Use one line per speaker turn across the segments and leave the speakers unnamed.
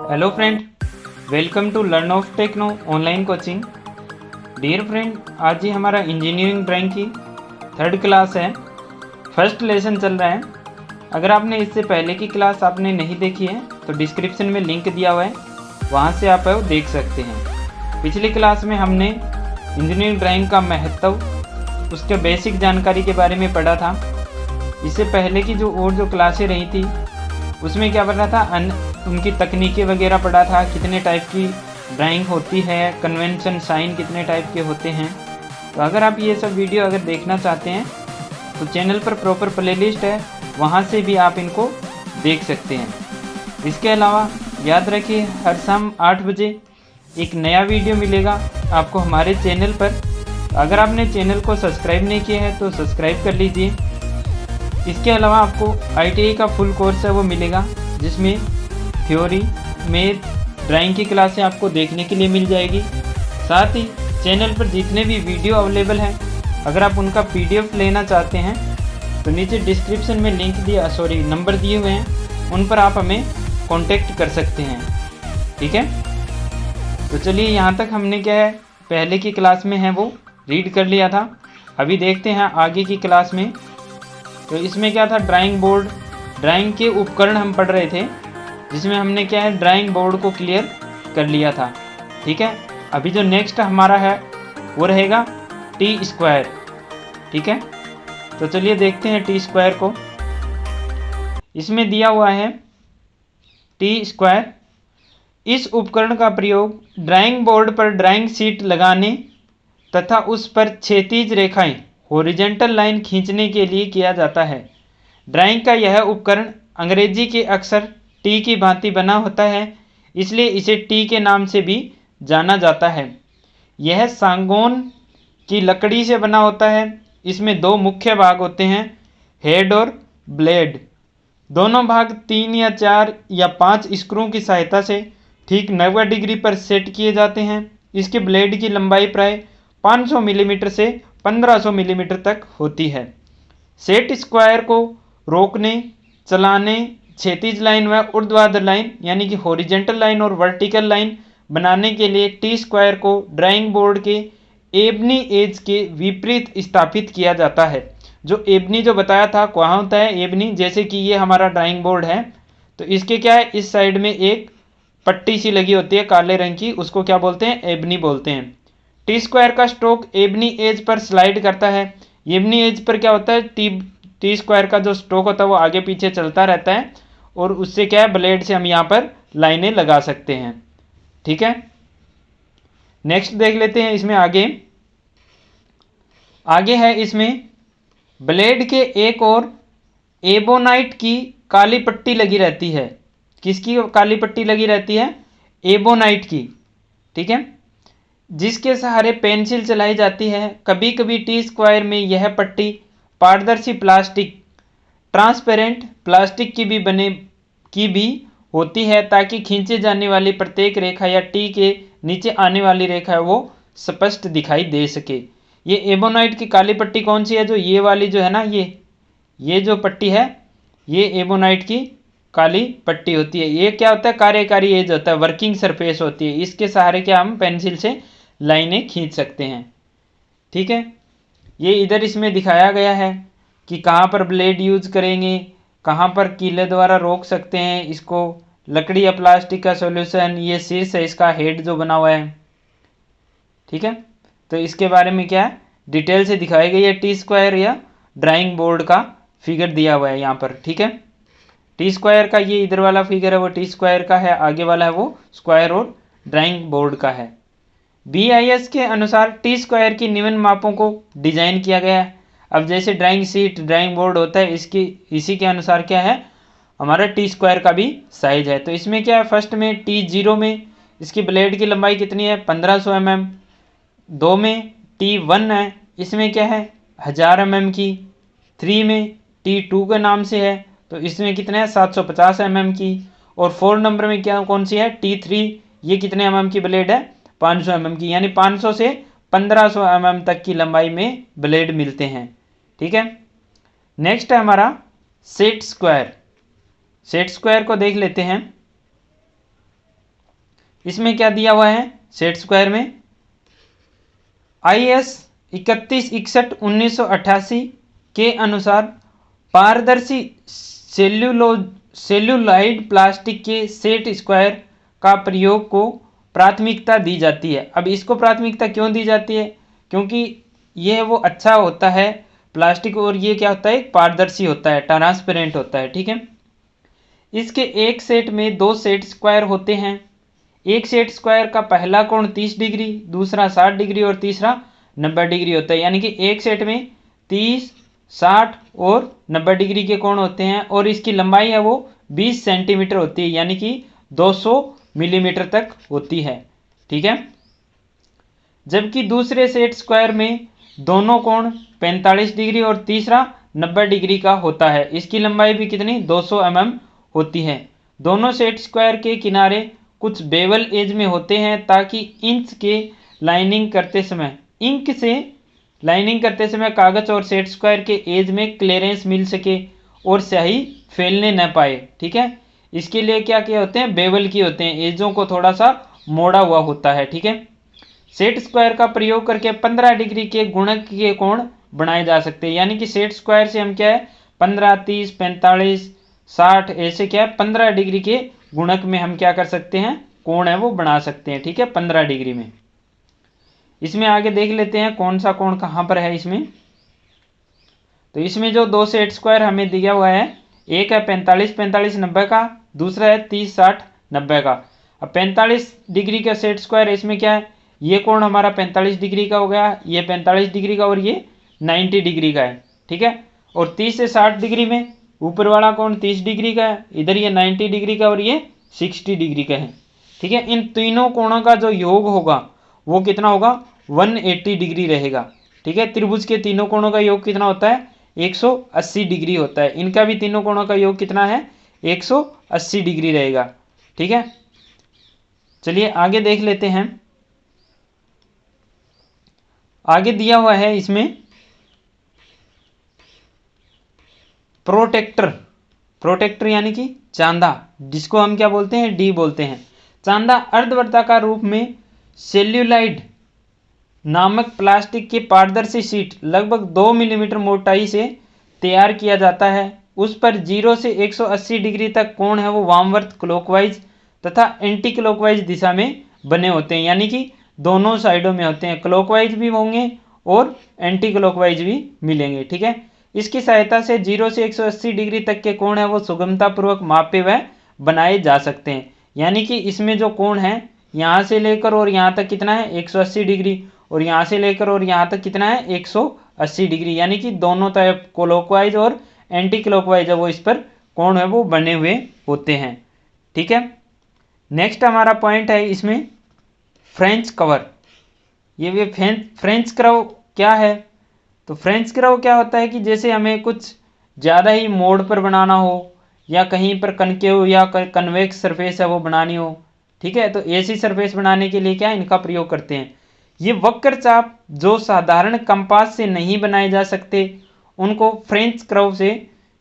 Hello friend, welcome to learn of techno online coaching. Dear friend, आज ही हमारा engineering drawing की 3rd class है। फर्स्ट लेसन चल रहा है। अगर आपने इससे पहले की क्लास आपने नहीं देखी है तो डिस्क्रिप्शन में लिंक दिया हुआ है, वहाँ से आप वो देख सकते हैं। पिछली क्लास में हमने इंजीनियरिंग ड्राइंग का महत्व, उसके बेसिक जानकारी के बारे में पढ़ा था। इससे पहले की जो क्लासें रही थी उसमें क्या पढ़ा था, उनकी तकनीकें वगैरह पढ़ा था, कितने टाइप की ड्राइंग होती है, कन्वेंशन साइन कितने टाइप के होते हैं। तो अगर आप ये सब वीडियो अगर देखना चाहते हैं तो चैनल पर प्रॉपर प्लेलिस्ट है, वहाँ से भी आप इनको देख सकते हैं। इसके अलावा याद रखिए, हर शाम 8 बजे एक नया वीडियो मिलेगा आपको हमारे चैनल पर। अगर आपने चैनल को सब्सक्राइब नहीं किया है तो सब्सक्राइब कर लीजिए। इसके अलावा आपको ITI का फुल कोर्स है वो मिलेगा, जिसमें थ्योरी, मैथ, ड्राइंग की क्लासें आपको देखने के लिए मिल जाएगी। साथ ही चैनल पर जितने भी वीडियो अवेलेबल हैं, अगर आप उनका PDF लेना चाहते हैं तो नीचे डिस्क्रिप्शन में नंबर दिए हुए हैं, उन पर आप हमें कांटेक्ट कर सकते हैं। ठीक है, तो चलिए, यहाँ तक हमने क्या है पहले की क्लास में है वो रीड कर लिया था। अभी देखते हैं आगे की क्लास में। तो इसमें क्या था, ड्राइंग बोर्ड, ड्राइंग के उपकरण हम पढ़ रहे थे, जिसमें हमने क्या है ड्राइंग बोर्ड को क्लियर कर लिया था। ठीक है, अभी जो नेक्स्ट हमारा है वो रहेगा T²। ठीक है, तो चलिए देखते हैं T² को। इसमें दिया हुआ है T²। इस उपकरण का प्रयोग ड्राइंग बोर्ड पर ड्राइंग शीट लगाने तथा उस पर क्षैतिज रेखाएं, हॉरिजॉन्टल लाइन खींचने के लिए किया जाता है। ड्राइंग का यह उपकरण अंग्रेजी के अक्षर T की भांति बना होता है, इसलिए इसे T के नाम से भी जाना जाता है। यह सागौन की लकड़ी से बना होता है। इसमें 2 मुख्य भाग होते हैं, हेड और ब्लेड। दोनों भाग 3 या 4 या 5 स्क्रू की सहायता से ठीक 90 डिग्री पर सेट किए जाते हैं। इसके ब्लेड की लंबाई प्राय 500 मिलीमीटर से 1500 मिलीमीटर तक होती है। सेट स्क्वायर को रोकने, चलाने, क्षैतिज लाइन व ऊर्ध्वाधर लाइन यानी कि हॉरिजॉन्टल लाइन और वर्टिकल लाइन बनाने के लिए T² को ड्राइंग बोर्ड के एबनी एज के विपरीत स्थापित किया जाता है। जो एबनी जो बताया था कहाँ होता है एबनी, जैसे कि ये हमारा ड्राइंग बोर्ड है, तो इसके क्या है, इस साइड में एक पट्टी सी लगी होती है काले रंग की, उसको क्या बोलते हैं, एबनी बोलते हैं। T² का स्ट्रोक एबनी एज पर स्लाइड करता है। एबनी एज पर क्या होता है, T² का जो स्ट्रोक होता है वो आगे पीछे चलता रहता है, और उससे क्या है ब्लेड से हम यहाँ पर लाइनें लगा सकते हैं। ठीक है, नेक्स्ट देख लेते हैं। इसमें आगे है, इसमें ब्लेड के एक और एबोनाइट की काली पट्टी लगी रहती है। किसकी काली पट्टी लगी रहती है, एबोनाइट की। ठीक है, जिसके सहारे पेंसिल चलाई जाती है। कभी कभी T² में यह पट्टी पारदर्शी प्लास्टिक, ट्रांसपेरेंट प्लास्टिक की भी होती है, ताकि खींचे जाने वाली प्रत्येक रेखा या T के नीचे आने वाली रेखा वो स्पष्ट दिखाई दे सके। ये एबोनाइट की काली पट्टी कौन सी है, जो ये वाली जो है ना, ये जो पट्टी है, ये एबोनाइट की काली पट्टी होती है। ये क्या होता है, कार्यकारी एज होता है, वर्किंग सरफेस होती है। इसके सहारे क्या हम पेंसिल से लाइनें खींच सकते हैं। ठीक है, ये इधर इसमें दिखाया गया है कि कहाँ पर ब्लेड यूज करेंगे, कहाँ पर कीले द्वारा रोक सकते हैं इसको। लकड़ी या प्लास्टिक का सॉल्यूशन, ये शीर्ष है इसका, हेड जो बना हुआ है। ठीक है, तो इसके बारे में क्या है डिटेल से दिखाई गई है। T² या ड्राइंग बोर्ड का फिगर दिया हुआ है यहाँ पर। ठीक है, T² का ये इधर वाला फिगर है वो T² का है, आगे वाला है वो स्क्वायर और ड्राइंग बोर्ड का है। BIS के अनुसार T² की निम्न मापों को डिजाइन किया गया है। अब जैसे ड्राइंग शीट, ड्राइंग बोर्ड होता है, इसी के अनुसार क्या है हमारा T² का भी साइज है। तो इसमें क्या है, फर्स्ट में T0 में इसकी ब्लेड की लंबाई कितनी है, 1500 mm। 2 में T1 है, इसमें क्या है 1000 mm की। 3 में T2 के नाम से है, तो इसमें कितने हैं 750 mm की। और 4 नंबर में क्या कौन सी है, T3, ये कितने mm की ब्लेड है, 500 mm की। यानी 500 से 1500 mm तक की लंबाई में ब्लेड मिलते हैं। ठीक है, नेक्स्ट है हमारा सेट स्क्वायर। सेट स्क्वायर को देख लेते हैं। इसमें क्या दिया हुआ है सेट स्क्वायर में, IS 3161/1988 के अनुसार पारदर्शी सेल्यूलॉइड प्लास्टिक के सेट स्क्वायर का प्रयोग को प्राथमिकता दी जाती है। अब इसको प्राथमिकता क्यों दी जाती है, क्योंकि ये वो अच्छा होता है प्लास्टिक, और ये क्या होता है पारदर्शी होता है, ट्रांसपेरेंट होता है। ठीक है, इसके एक सेट में 2 सेट स्क्वायर होते हैं। एक सेट स्क्वायर का पहला कोण 30 डिग्री, दूसरा 60 डिग्री और तीसरा 90 डिग्री होता है। यानी कि एक सेट में 30, 60 और 90 डिग्री के कोण होते हैं, और इसकी लंबाई है वो 20 सेंटीमीटर होती है, यानी कि 200 मिलीमीटर तक होती है। ठीक है, जबकि दूसरे सेट स्क्वायर में दोनों कोण 45 डिग्री और तीसरा 90 डिग्री का होता है। इसकी लंबाई भी कितनी 200 mm होती है। दोनों सेट स्क्वायर के किनारे कुछ बेवल एज में होते हैं ताकि इंक से लाइनिंग करते समय कागज और सेट स्क्वायर के एज में क्लियरेंस मिल सके और स्याही फैलने न पाए। ठीक है, इसके लिए क्या किए होते हैं बेवल किए होते हैं, एजों को थोड़ा सा मोड़ा हुआ होता है। ठीक है, सेट स्क्वायर का प्रयोग करके 15 डिग्री के गुणक के कोण बनाए जा सकते हैं। यानी कि सेट स्क्वायर से हम क्या है 15, 30, 45, 60 ऐसे क्या है 15 डिग्री के गुणक में हम क्या कर सकते हैं कोण है वो बना सकते हैं। ठीक है, 15 डिग्री में। इसमें आगे देख लेते हैं कौन सा कोण कहां पर है इसमें। तो इसमें जो 2 सेट स्क्वायर हमें दिया हुआ है, एक है 45, 45, 90 का, दूसरा है 30, 60, 90 का। अब 45 डिग्री का सेट स्क्वायर, इसमें क्या है ये कोण हमारा 45 डिग्री का हो गया, ये 45 डिग्री का और ये 90 डिग्री का है। ठीक है, और 30 से 60 डिग्री में ऊपर वाला कोण 30 डिग्री का है, इधर ये 90 डिग्री का और ये 60 डिग्री का है। ठीक है, इन तीनों कोणों का जो योग होगा वो कितना होगा 180 डिग्री रहेगा। ठीक है, त्रिभुज के तीनों कोणों का योग कितना होता है 180 डिग्री होता है। इनका भी तीनों कोणों का योग कितना है 180 डिग्री रहेगा। ठीक है, चलिए आगे देख लेते हैं। आगे दिया हुआ है इसमें प्रोटेक्टर यानी कि चांदा, जिसको हम क्या बोलते हैं डी बोलते हैं। चांदा अर्धवृत्ताकार रूप में सेल्यूलाइड नामक प्लास्टिक की पारदर्शी शीट लगभग 2 मिलीमीटर मोटाई से तैयार किया जाता है। उस पर 0 से 180 डिग्री तक कोण है वो वामवर्त क्लॉकवाइज तथा एंटी क्लॉकवाइज दिशा में बने होते हैं। यानी कि दोनों साइडों में होते हैं, क्लॉकवाइज भी होंगे और एंटी क्लॉकवाइज भी मिलेंगे। ठीक है, इसकी सहायता से 0 से 180 डिग्री तक के कोण है वो सुगमतापूर्वक मापे व बनाए जा सकते हैं। यानी कि इसमें जो कोण है यहाँ से लेकर और यहाँ तक कितना है 180 डिग्री, और यहाँ से लेकर और यहाँ तक कितना है 180 डिग्री। यानी कि दोनों तरफ क्लॉकवाइज और एंटी क्लॉकवाइज है वो इस पर कोण है वो बने हुए होते हैं। ठीक है, नेक्स्ट हमारा पॉइंट है इसमें फ्रेंच कवर। ये फ्रेंच कर्व क्या है, तो फ्रेंच कर्व क्या होता है कि जैसे हमें कुछ ज़्यादा ही मोड़ पर बनाना हो या कहीं पर कनकेव या कन्वेक्स सरफेस है वो बनानी हो। ठीक है, तो ऐसी सरफेस बनाने के लिए क्या इनका प्रयोग करते हैं। ये वक्र चाप जो साधारण कंपास से नहीं बनाए जा सकते उनको फ्रेंच कर्व से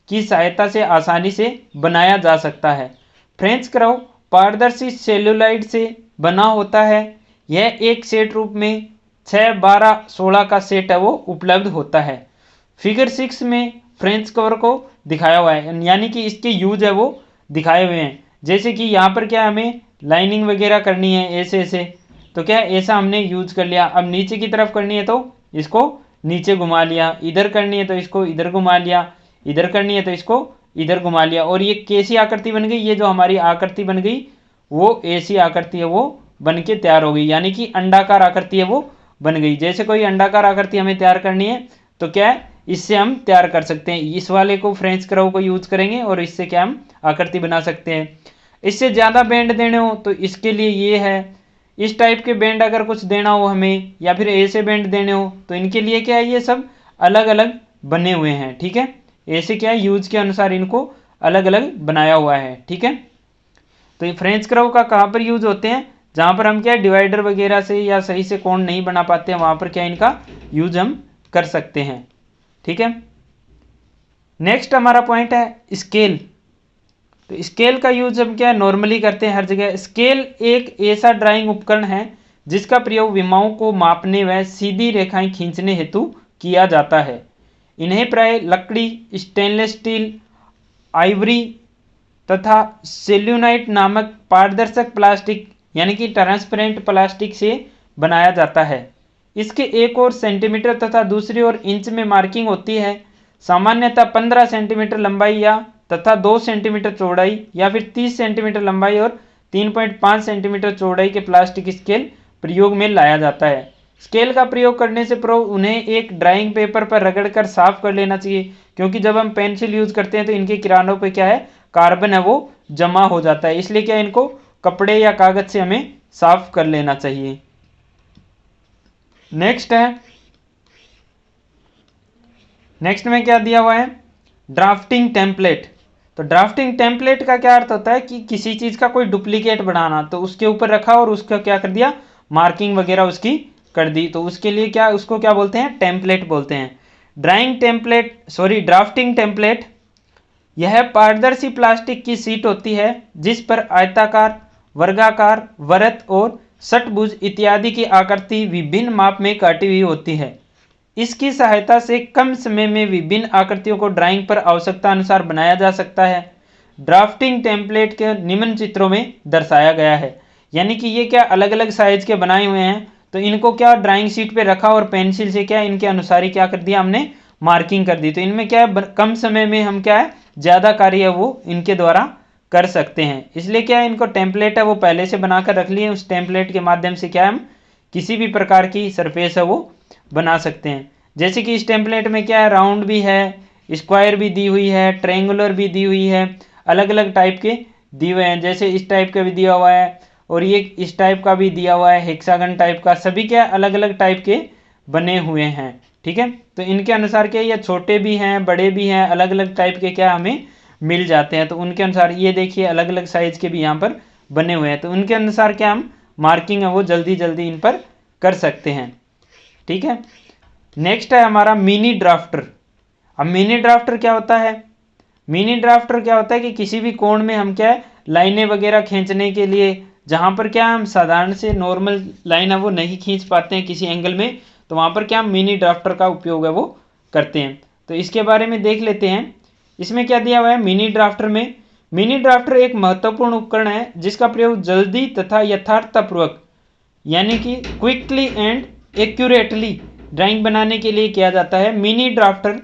की सहायता से आसानी से बनाया जा सकता है। फ्रेंच कर्व पारदर्शी सेल्यूलाइड से बना होता है। यह एक सेट रूप में 6, 12, 16 का सेट है वो उपलब्ध होता है। फिगर 6 में फ्रेंच कवर को दिखाया हुआ है, यानी कि इसके यूज है वो दिखाए हुए हैं। जैसे कि यहाँ पर क्या हमें लाइनिंग वगैरह करनी है ऐसे ऐसे, तो क्या ऐसा हमने यूज कर लिया। अब नीचे की तरफ करनी है तो इसको नीचे घुमा लिया, इधर करनी है तो इसको इधर घुमा लिया, इधर करनी है तो इसको इधर घुमा लिया, और ये कैसी आकृति बन गई, ये जो हमारी आकृति बन गई वो ऐसी आकृति है वो बन के तैयार हो गई। यानी कि अंडाकार आकृति है वो बन गई। जैसे कोई अंडाकार आकृति हमें तैयार करनी है तो क्या है इससे हम तैयार कर सकते हैं। इस वाले को फ्रेंच कर्व को यूज करेंगे और इससे क्या हम आकृति बना सकते हैं। इससे ज़्यादा बेंड देने हो तो इसके लिए ये है। इस टाइप के बेंड अगर कुछ देना हो हमें या फिर ऐसे बेंड देने हो तो इनके लिए क्या है ये सब अलग अलग बने हुए हैं। ठीक है, ऐसे क्या है यूज के अनुसार इनको अलग अलग बनाया हुआ है। ठीक है, तो ये फ्रेंच कर्व का कहाँ पर यूज होते हैं, जहाँ पर हम क्या डिवाइडर वगैरह से या सही से कोण नहीं बना पाते हैं वहाँ पर क्या इनका यूज हम कर सकते हैं। ठीक है, नेक्स्ट हमारा पॉइंट है स्केल। तो स्केल का यूज हम क्या नॉर्मली करते हैं हर जगह। स्केल एक ऐसा ड्राइंग उपकरण है जिसका प्रयोग विमाओं को मापने व सीधी रेखाएं खींचने हेतु किया जाता है। इन्हें प्राय लकड़ी, स्टेनलेस स्टील, आइवरी तथा सेल्यूनाइट नामक पारदर्शक प्लास्टिक यानी कि ट्रांसपेरेंट प्लास्टिक से बनाया जाता है। इसके एक ओर सेंटीमीटर तथा दूसरी ओर इंच में मार्किंग होती है। सामान्यतः 15 सेंटीमीटर लंबाई या तथा 2 सेंटीमीटर चौड़ाई या फिर 30 सेंटीमीटर लंबाई और 3.5 सेंटीमीटर चौड़ाई के प्लास्टिक स्केल प्रयोग में लाया जाता है। स्केल का प्रयोग करने से पूर्व उन्हें एक ड्राइंग पेपर पर रगड़कर साफ कर लेना चाहिए, क्योंकि जब हम पेंसिल यूज करते हैं तो इनके किनारों पे क्या है, कार्बन है वो जमा हो जाता है। इसलिए क्या इनको कपड़े या कागज से हमें साफ कर लेना चाहिए। नेक्स्ट में क्या दिया हुआ है, ड्राफ्टिंग टेम्पलेट। तो ड्राफ्टिंग टेम्पलेट का क्या अर्थ होता है कि किसी चीज का कोई डुप्लीकेट बनाना, तो उसके ऊपर रखा और उसका क्या कर दिया, मार्किंग वगैरह उसकी कर दी, तो उसके लिए क्या, उसको क्या बोलते हैं, टेम्पलेट बोलते हैं। ड्राफ्टिंग टेम्पलेट यह पारदर्शी प्लास्टिक की शीट होती है जिस पर आयताकार, वर्गाकार, वृत्त और षटभुज इत्यादि की आकृति विभिन्न माप में काटी हुई होती है। इसकी सहायता से कम समय में विभिन्न आकृतियों को ड्राइंग पर आवश्यकता अनुसार बनाया जा सकता है। ड्राफ्टिंग टेम्पलेट के निम्न चित्रों में दर्शाया गया है। यानी कि ये क्या अलग अलग साइज के बनाए हुए हैं, तो इनको क्या ड्राइंग शीट पे रखा और पेंसिल से क्या इनके अनुसार ही क्या कर दिया, हमने मार्किंग कर दी। तो इनमें क्या है, कम समय में हम क्या है, ज़्यादा कार्य है वो इनके द्वारा कर सकते हैं। इसलिए क्या है, इनको टेम्पलेट है वो पहले से बनाकर रख लिए। उस टेम्पलेट के माध्यम से क्या हम किसी भी प्रकार की सरफेस है वो बना सकते हैं। जैसे कि इस टेम्पलेट में क्या है, राउंड भी है, स्क्वायर भी दी हुई है, ट्रायंगुलर भी दी हुई है, अलग अलग टाइप के दिए हुए हैं। जैसे इस टाइप का भी दिया हुआ है और ये इस टाइप का भी दिया हुआ है, हेक्सागन टाइप का, सभी क्या अलग अलग टाइप के बने हुए हैं। ठीक है, तो इनके अनुसार क्या, ये छोटे भी हैं, बड़े भी हैं, अलग अलग टाइप के क्या हमें मिल जाते हैं। तो उनके अनुसार ये देखिए अलग अलग साइज के भी यहाँ पर बने हुए हैं, तो उनके अनुसार क्या हम मार्किंग है वो जल्दी जल्दी इन पर कर सकते हैं। ठीक है, नेक्स्ट है हमारा मिनी ड्राफ्टर। अब मिनी ड्राफ्टर क्या होता है, मिनी ड्राफ्टर क्या होता है कि किसी भी कोण में हम क्या है, लाइनें वगैरह खींचने के लिए, जहाँ पर क्या हम साधारण से नॉर्मल लाइन है वो नहीं खींच पाते हैं किसी एंगल में, तो वहाँ पर क्या हम मिनी ड्राफ्टर का उपयोग है वो करते हैं। तो इसके बारे में देख लेते हैं। इसमें क्या दिया हुआ है मिनी ड्राफ्टर में, मिनी ड्राफ्टर एक महत्वपूर्ण उपकरण है जिसका प्रयोग जल्दी तथा यथार्थपूर्वक यानी कि क्विकली एंड एक्यूरेटली ड्राइंग बनाने के लिए किया जाता है। Mini drafter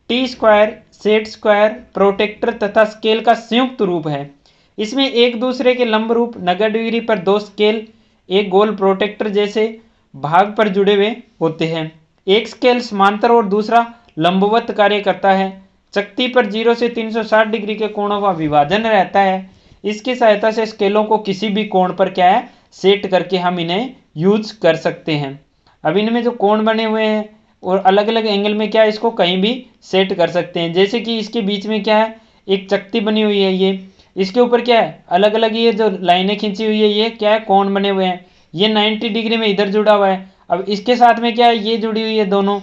T square, set square, protractor तथा स्केल का संयुक्त रूप है। इसमें एक दूसरे के लंब रूप 90 डिग्री पर दो स्केल एक गोल प्रोटेक्टर जैसे भाग पर जुड़े हुए होते हैं। एक स्केल समांतर और दूसरा लंबवत कार्य करता है। चकती पर 0 से 360 डिग्री के कोणों का विभाजन रहता है। इसकी सहायता से स्केलों को किसी भी कोण पर क्या है, सेट करके हम इन्हें यूज कर सकते हैं। अब इनमें जो कोण बने हुए हैं और अलग अलग एंगल में क्या है, इसको कहीं भी सेट कर सकते हैं। जैसे कि इसके बीच में क्या है, एक चकती बनी हुई है, ये इसके ऊपर क्या है, अलग अलग ये जो लाइनें खींची हुई है, ये क्या है, कोण बने हुए हैं। ये 90 डिग्री में इधर जुड़ा हुआ है। अब इसके साथ में क्या है, ये जुड़ी हुई है, दोनों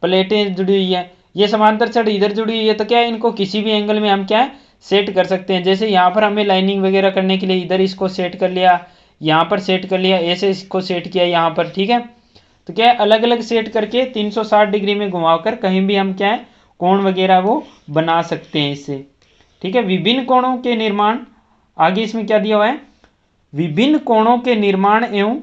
प्लेटें जुड़ी हुई है, ये समांतर छड़ इधर जुड़ी हुई है। तो क्या है, इनको किसी भी एंगल में हम क्या है सेट कर सकते हैं। जैसे यहाँ पर हमें लाइनिंग वगैरह करने के लिए इधर इसको सेट कर लिया, यहाँ पर सेट कर लिया, ऐसे इसको सेट किया यहाँ पर। ठीक है, तो क्या है, अलग अलग सेट करके 360 डिग्री में घुमाकर कहीं भी हम क्या है कोण वगैरह वो बना सकते हैं इससे। ठीक है, विभिन्न कोणों के निर्माण, आगे इसमें क्या दिया हुआ है, विभिन्न कोणों के निर्माण एवं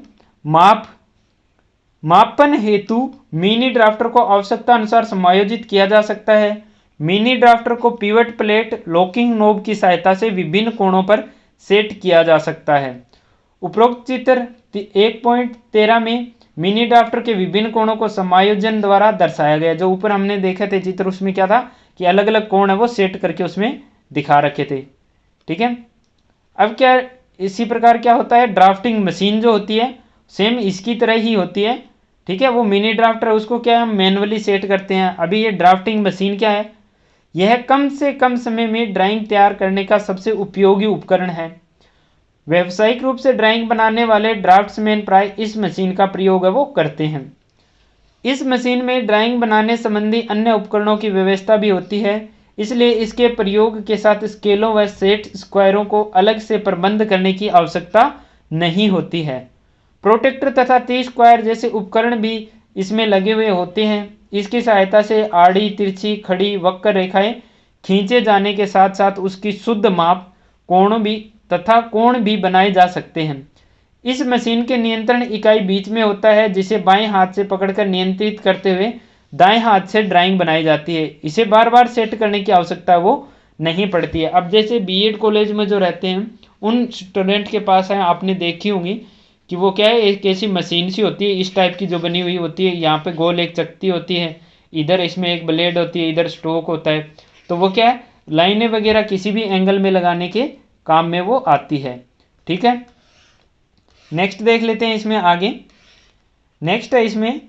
मापन हेतु मिनी ड्राफ्टर को आवश्यकता अनुसार समायोजित किया जा सकता है। मिनी ड्राफ्टर को पिवट प्लेट लॉकिंग नोब की सहायता से विभिन्न कोणों पर सेट किया जा सकता है। उपरोक्त चित्र 1.13 में मिनी ड्राफ्टर के विभिन्न कोणों को समायोजन द्वारा दर्शाया गया। जो ऊपर हमने देखे थे चित्र, उसमें क्या था कि अलग अलग कोण है वो सेट करके उसमें दिखा रखे थे। ठीक है, अब क्या इसी प्रकार क्या होता है, ड्राफ्टिंग मशीन जो होती है सेम इसकी तरह ही होती है। ठीक है, वो मिनी ड्राफ्टर उसको क्या हम मैनुअली सेट करते हैं। अभी ये ड्राफ्टिंग मशीन क्या है, यह कम से कम समय में ड्राइंग तैयार करने का सबसे उपयोगी उपकरण है। व्यावसायिक रूप से ड्राइंग बनाने वाले ड्राफ्ट्समैन प्राय इस मशीन का प्रयोग है वो करते हैं। इस मशीन में ड्राइंग बनाने संबंधी अन्य उपकरणों की व्यवस्था भी होती है। इसलिए इसके प्रयोग के साथ स्केलों व सेट स्क्वायरों को अलग से प्रबंध करने की आवश्यकता नहीं होती है। प्रोटेक्टर तथा टी स्क्वायर जैसे उपकरण भी इसमें लगे हुए होते हैं। इसकी सहायता से आड़ी, तिरछी, खड़ी, वक्र रेखाएं खींचे जाने के साथ साथ उसकी शुद्ध माप कोण भी बनाए जा सकते हैं। इस मशीन के नियंत्रण इकाई बीच में होता है, जिसे बाएं हाथ से पकड़कर नियंत्रित करते हुए दाएं हाथ से ड्राइंग बनाई जाती है। इसे बार बार सेट करने की आवश्यकता वो नहीं पड़ती है। अब जैसे बीएड कॉलेज में जो रहते हैं उन स्टूडेंट के पास है, आपने देखी होंगी कि वो क्या है, एक ऐसी मशीन सी होती है इस टाइप की जो बनी हुई होती है। यहाँ पे गोल एक चकती होती है, इधर इसमें एक ब्लेड होती है, इधर स्टोक होता है। तो वो क्या है, लाइनें वगैरह किसी भी एंगल में लगाने के काम में वो आती है। ठीक है, नेक्स्ट देख लेते हैं इसमें आगे। नेक्स्ट है इसमें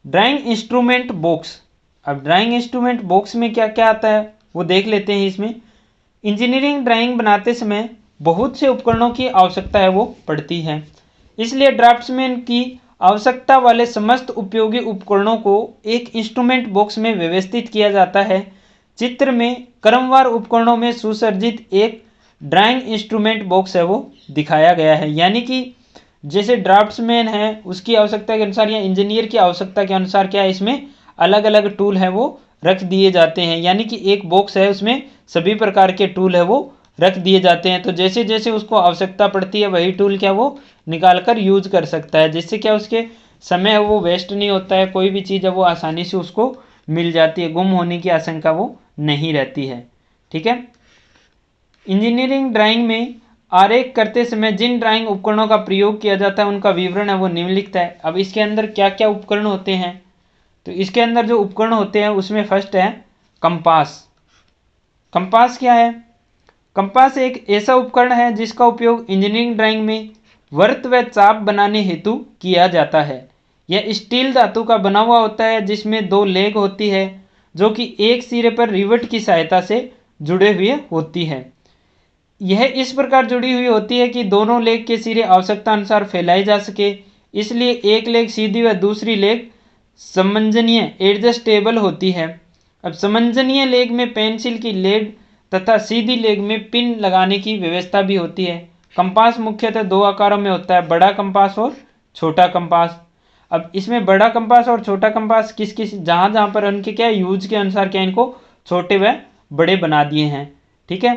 ड्राइंग इंस्ट्रूमेंट बॉक्स। अब ड्राइंग इंस्ट्रूमेंट बॉक्स में क्या क्या आता है वो देख लेते हैं। इसमें इंजीनियरिंग ड्राइंग बनाते समय बहुत से उपकरणों की आवश्यकता है वो पड़ती है, इसलिए ड्राफ्ट्समैन की आवश्यकता वाले समस्त उपयोगी उपकरणों को एक इंस्ट्रूमेंट बॉक्स में व्यवस्थित किया जाता है। चित्र में क्रमवार उपकरणों में सुसज्जित एक ड्राइंग इंस्ट्रूमेंट बॉक्स है वो दिखाया गया है। यानी कि जैसे ड्राफ्ट्समैन है उसकी आवश्यकता के अनुसार या इंजीनियर की आवश्यकता के अनुसार क्या है, इसमें अलग अलग टूल है वो रख दिए जाते हैं। यानी कि एक बॉक्स है उसमें सभी प्रकार के टूल है वो रख दिए जाते हैं। तो जैसे जैसे उसको आवश्यकता पड़ती है वही टूल क्या वो निकाल कर यूज कर सकता है, जिससे क्या उसके समय है वो वेस्ट नहीं होता है, कोई भी चीज़ है वो आसानी से उसको मिल जाती है, गुम होने की आशंका वो नहीं रहती है। ठीक है, इंजीनियरिंग ड्राइंग में आरेख करते समय जिन ड्राइंग उपकरणों का प्रयोग किया जाता है उनका विवरण है वो निम्नलिखित है। अब इसके अंदर क्या क्या उपकरण होते हैं, तो इसके अंदर जो उपकरण होते हैं उसमें फर्स्ट है कंपास। कंपास क्या है, कंपास एक ऐसा उपकरण है जिसका उपयोग इंजीनियरिंग ड्राइंग में वृत्त व चाप बनाने हेतु किया जाता है। यह स्टील धातु का बना हुआ होता है जिसमें दो लेग होती है जो कि एक सिरे पर रिवट की सहायता से जुड़े हुए होती है। यह इस प्रकार जुड़ी हुई होती है कि दोनों लेग के सिरे आवश्यकता अनुसार फैलाए जा सके, इसलिए एक लेग सीधी व दूसरी लेग समंजनीय एडजस्टेबल होती है। अब समंजनीय लेग में पेंसिल की लेड तथा सीधी लेग में पिन लगाने की व्यवस्था भी होती है। कंपास मुख्यतः दो आकारों में होता है, बड़ा कंपास और छोटा कंपास। अब इसमें बड़ा कंपास और छोटा कंपास किस किस जहाँ जहाँ पर उनके क्या यूज के अनुसार क्या इनको छोटे व बड़े बना दिए हैं। ठीक है,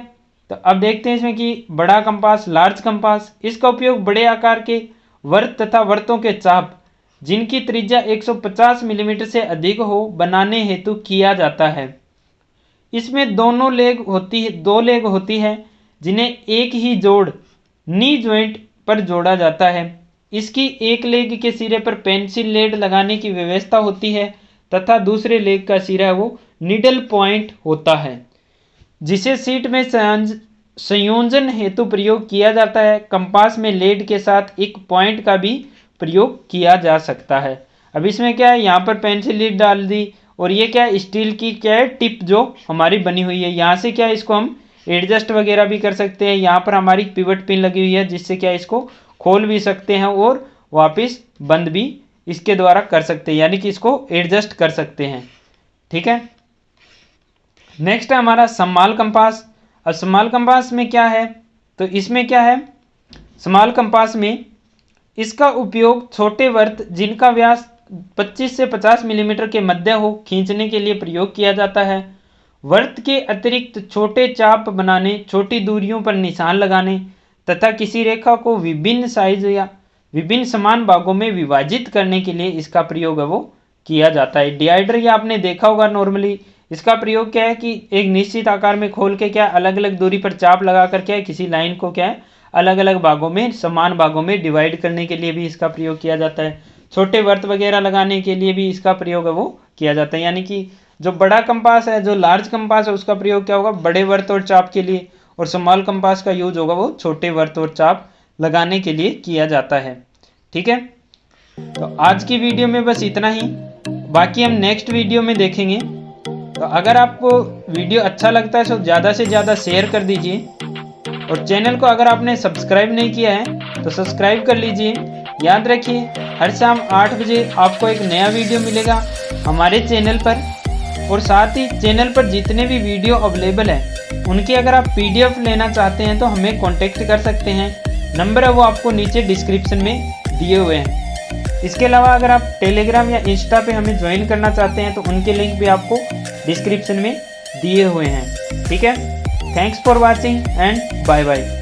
तो अब देखते हैं इसमें कि बड़ा कंपास, लार्ज कंपास, इसका उपयोग बड़े आकार के वृत्त तथा वृत्तों के चाप जिनकी त्रिज्या 150 मिलीमीटर से अधिक हो बनाने हेतु किया जाता है। इसमें दो लेग होती है जिन्हें एक ही जोड़ नी जॉइंट पर जोड़ा जाता है। इसकी एक लेग के सिरे पर पेंसिल लेड लगाने की व्यवस्था होती है तथा दूसरे लेग का सिरा है वो नीडल पॉइंट होता है जिसे सीट में संयोजन हेतु प्रयोग किया जाता है। कंपास में लेड के साथ एक पॉइंट का भी प्रयोग किया जा सकता है। अब इसमें क्या है, यहाँ पर पेंसिल लीड डाल दी और ये क्या है, स्टील की क्या है टिप जो हमारी बनी हुई है, यहाँ से क्या है इसको हम एडजस्ट वगैरह भी कर सकते हैं। यहाँ पर हमारी पिवट पिन लगी हुई है जिससे क्या इसको खोल भी सकते हैं और वापस बंद भी इसके द्वारा कर सकते हैं, यानी कि इसको एडजस्ट कर सकते हैं। ठीक है, नेक्स्ट है हमारा स्मॉल कंपास। अब स्मॉल कंपास में क्या है, तो इसमें क्या है, स्मॉल कंपास में इसका उपयोग छोटे वृत्त जिनका व्यास 25 से 50 मिलीमीटर के मध्य हो खींचने के लिए प्रयोग किया जाता है। वृत्त के अतिरिक्त छोटे चाप बनाने, छोटी दूरियों पर निशान लगाने तथा किसी रेखा को विभिन्न साइज या विभिन्न समान भागों में विभाजित करने के लिए इसका प्रयोग है वो किया जाता है। डिवाइडर ये आपने देखा होगा, नॉर्मली इसका प्रयोग क्या है कि एक निश्चित आकार में खोल के क्या अलग अलग दूरी पर चाप लगा कर क्या है किसी लाइन को क्या है अलग अलग भागों में समान भागों में डिवाइड करने के लिए भी इसका प्रयोग किया जाता है। छोटे वृत्त वगैरह लगाने के लिए भी इसका प्रयोग है वो किया जाता है। यानी कि जो बड़ा कंपास है, जो लार्ज कंपास है, उसका प्रयोग क्या होगा बड़े वृत्त और चाप के लिए, और स्मॉल कंपास का यूज होगा वो छोटे वृत्त और चाप लगाने के लिए किया जाता है। ठीक है, तो आज की वीडियो में बस इतना ही, बाकी हम नेक्स्ट वीडियो में देखेंगे। तो अगर आपको वीडियो अच्छा लगता है तो ज़्यादा से ज़्यादा शेयर कर दीजिए, और चैनल को अगर आपने सब्सक्राइब नहीं किया है तो सब्सक्राइब कर लीजिए। याद रखिए हर शाम 8 बजे आपको एक नया वीडियो मिलेगा हमारे चैनल पर, और साथ ही चैनल पर जितने भी वीडियो अवेलेबल है उनकी अगर आप PDF लेना चाहते हैं तो हमें कॉन्टेक्ट कर सकते हैं। नंबर है वो आपको नीचे डिस्क्रिप्शन में दिए हुए हैं। इसके अलावा अगर आप टेलीग्राम या इंस्टा पे हमें ज्वाइन करना चाहते हैं तो उनके लिंक भी आपको डिस्क्रिप्शन में दिए हुए हैं। ठीक है, thanks for watching and bye bye.